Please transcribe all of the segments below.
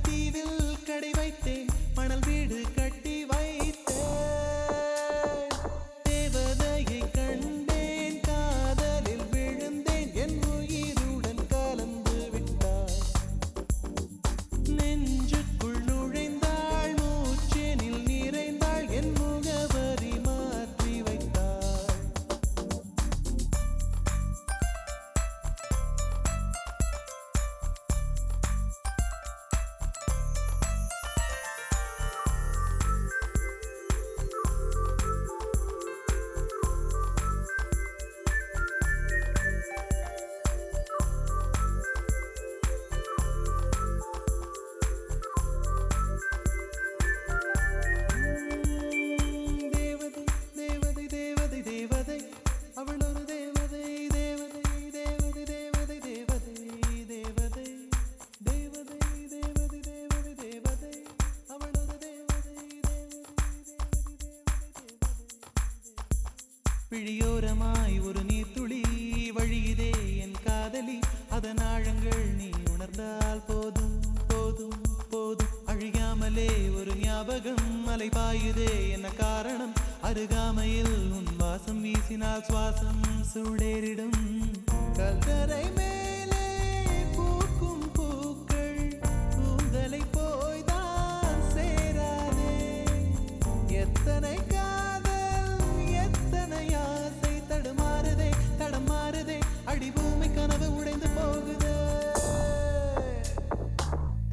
தீவில் கடை வைத்தேன், மணல் வீடு கட்டி வைத்தேன். தேவதையை கண்டேன், காதலில் விழுந்தேன், என் உயிருடன் கலந்து விட்டாள். நெஞ்சுக்குள் நுழைந்தாள், மூச்செனில் நிறைந்தாள், என் முகவரி மாற்றி வைத்தாள். அவள் ஒரு தேவதை, தேவதை, தேவதை, தேவதை, தேவதை, தேவதை, தேவதை, தேவதை, தேவதை, தேவதை, அவள் ஒரு தேவதை, தேவதை, தேவதை, தேவதை. பிழியோரமாய் ஒரு நீர்த்துளி வழியுதே என் காதலி, அதன் ஆழங்கள் நீ உணர்ந்தால் போதும் போதும் போதும். அழியாமலே ஒரு ஞாபகம் அலை பாயுதே, என்ன காரணம்? அருகாமையில் உன் வாசம் வீசினால் சுவாசம் சூடேறிடும். கல்தரை மேலே பூக்கும் பூக்கள் கூந்தலை போய்தான் சேராதே. எத்தனை காதல், எத்தனை ஆசை, தடுமாறுதே தடமாறுதே, அடிபூமி கனவு உடைந்து போகுதே.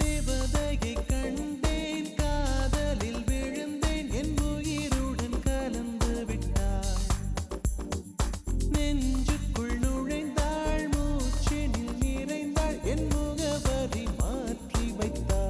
தேவதையை கண்டேன், காதலில் விழுந்தேன், என் உயிருடன் கலந்து விட்டாள். நெஞ்சுக்குள் நுழைந்தாள், மூச்செனில் நிறைந்தாள், என் முகவரி மாற்றி வைத்தாள்.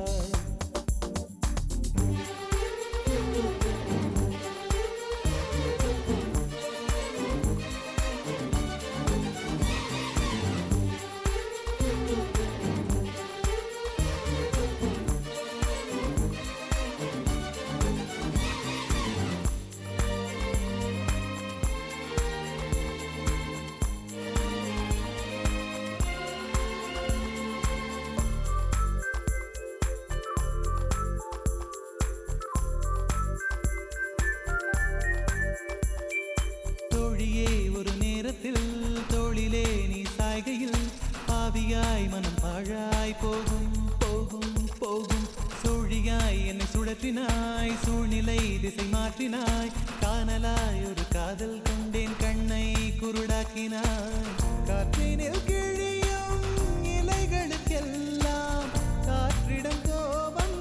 ஒரு நேரத்தில் தோளிலே நீ சாய்கையில் பாவியாய் மனம் பாழாய் போகும் போகும் போகும். சோழியாய் என்னை சுழற்றினாய், சூழ்நிலை திசை மாற்றினாய், காணலாய் ஒரு காதல் கொண்டேன், கண்ணை குருடாக்கினாய். காற்றினில் கிழியும் இலைகளுக்கெல்லாம் காற்றிடம் கோபம்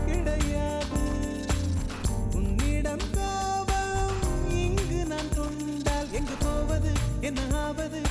கிடையாது. உன்னிடம் கோபம் இங்கு நான் கொண்டால் எங்கு போவது, என்ன ஆவது?